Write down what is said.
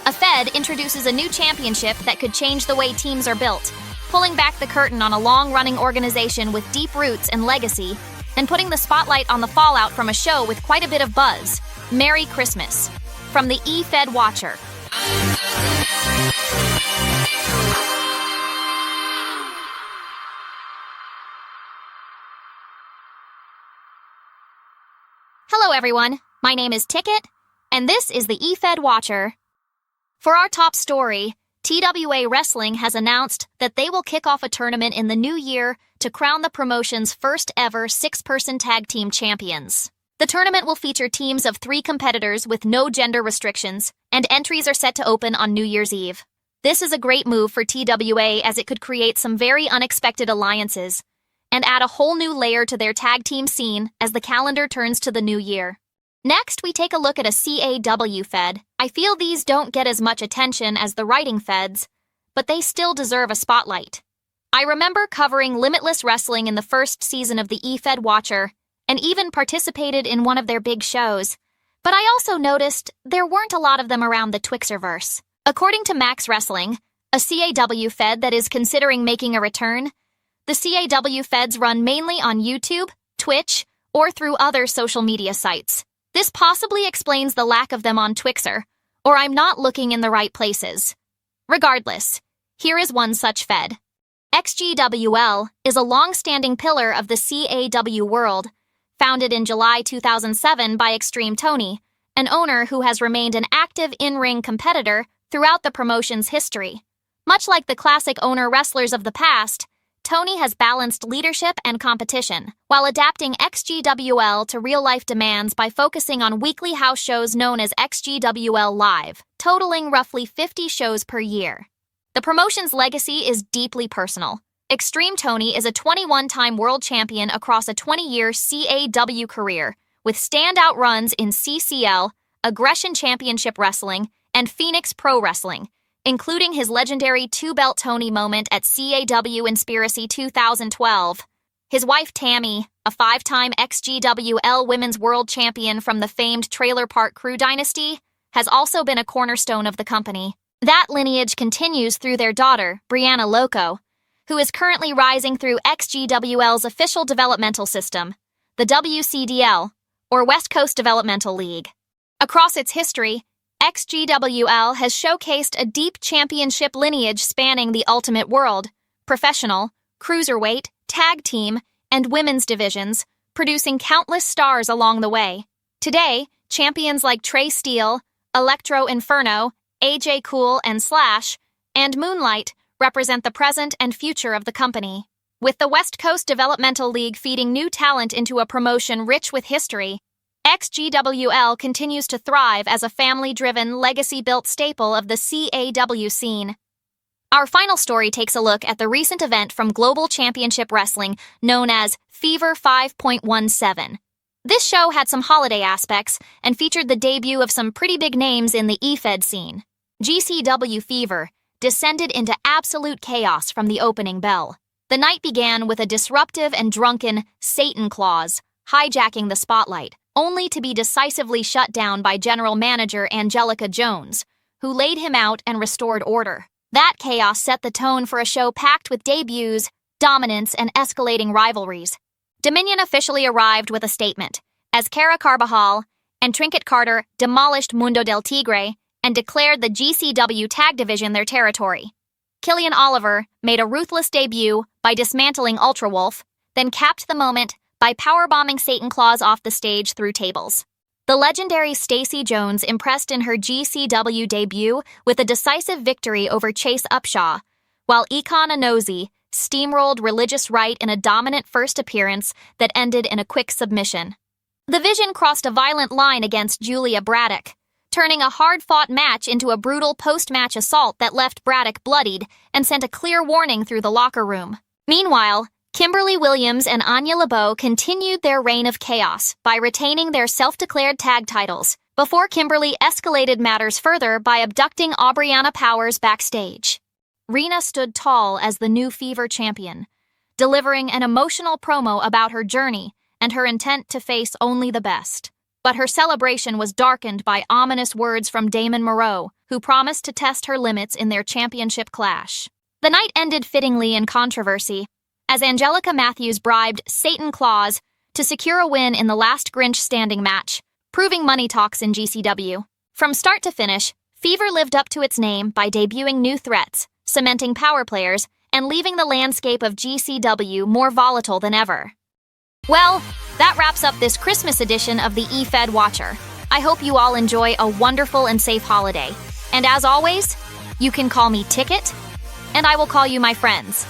A Fed introduces a new championship that could change the way teams are built, pulling back the curtain on a long-running organization with deep roots and legacy, and putting the spotlight on the fallout from a show with quite a bit of buzz. Merry Christmas. From the eFed Watcher. Hello everyone, my name is Ticket, and this is the eFed Watcher. For our top story, TWA Wrestling has announced that they will kick off a tournament in the new year to crown the promotion's first ever 6-person tag team champions. The tournament will feature teams of 3 competitors with no gender restrictions, and entries are set to open on New Year's Eve. This is a great move for TWA as it could create some very unexpected alliances and add a whole new layer to their tag team scene as the calendar turns to the new year. Next, we take a look at a CAW Fed. I feel these don't get as much attention as the writing Feds, but they still deserve a spotlight. I remember covering Limitless Wrestling in the first season of the eFed Watcher, and even participated in one of their big shows, but I also noticed there weren't a lot of them around the Twixerverse. According to Max Wrestling, a CAW Fed that is considering making a return, the CAW Feds run mainly on YouTube, Twitch, or through other social media sites. This possibly explains the lack of them on Twixer, or I'm not looking in the right places. Regardless, here is one such Fed. XGWL is a long-standing pillar of the CAW world, founded in July 2007 by Extreme Tony, an owner who has remained an active in-ring competitor throughout the promotion's history. Much like the classic owner wrestlers of the past, Tony has balanced leadership and competition, while adapting XGWL to real-life demands by focusing on weekly house shows known as XGWL Live, totaling roughly 50 shows per year. The promotion's legacy is deeply personal. Extreme Tony is a 21-time world champion across a 20-year CAW career, with standout runs in CCL, Aggression Championship Wrestling, and Phoenix Pro Wrestling, including his legendary 2-belt Tony moment at CAW Inspiracy 2012. His wife Tammy, a 5-time XGWL Women's World Champion from the famed Trailer Park Crew dynasty, has also been a cornerstone of the company. That lineage continues through their daughter, Brianna Loco, who is currently rising through XGWL's official developmental system, the WCDL, or West Coast Developmental League. Across its history, XGWL has showcased a deep championship lineage spanning the Ultimate World, Professional, Cruiserweight, Tag Team, and Women's divisions, producing countless stars along the way. Today, champions like Trey Steele, Electro Inferno, AJ Cool and Slash, and Moonlight represent the present and future of the company. With the West Coast Developmental League feeding new talent into a promotion rich with history, XGWL continues to thrive as a family-driven, legacy-built staple of the CAW scene. Our final story takes a look at the recent event from Global Championship Wrestling known as Fever 5.17. This show had some holiday aspects and featured the debut of some pretty big names in the eFed scene. GCW Fever descended into absolute chaos from the opening bell. The night began with a disruptive and drunken Satan Claus hijacking the spotlight, only to be decisively shut down by General Manager Angelica Jones, who laid him out and restored order. That chaos set the tone for a show packed with debuts, dominance, and escalating rivalries. Dominion officially arrived with a statement, as Cara Carbajal and Trinket Carter demolished Mundo del Tigre and declared the GCW tag division their territory. Killian Oliver made a ruthless debut by dismantling Ultra Wolf, then capped the moment by powerbombing Satan Claus off the stage through tables. The legendary Stacey Jones impressed in her GCW debut with a decisive victory over Chase Upshaw, while Icon Anozi steamrolled Religious Right in a dominant first appearance that ended in a quick submission. The Vision crossed a violent line against Julia Braddock, turning a hard-fought match into a brutal post-match assault that left Braddock bloodied and sent a clear warning through the locker room. Meanwhile, Kimberly Williams and Anya LeBeau continued their reign of chaos by retaining their self-declared tag titles, before Kimberly escalated matters further by abducting Aubriana Powers backstage. Rena stood tall as the new Fever champion, delivering an emotional promo about her journey and her intent to face only the best. But her celebration was darkened by ominous words from Damon Moreau, who promised to test her limits in their championship clash. The night ended fittingly in controversy, as Angelica Matthews bribed Satan Claus to secure a win in the last Grinch standing match, proving money talks in GCW. From start to finish, Fever lived up to its name by debuting new threats, cementing power players, and leaving the landscape of GCW more volatile than ever. Well, that wraps up this Christmas edition of the eFed Watcher. I hope you all enjoy a wonderful and safe holiday. And as always, you can call me Ticket, and I will call you my friends.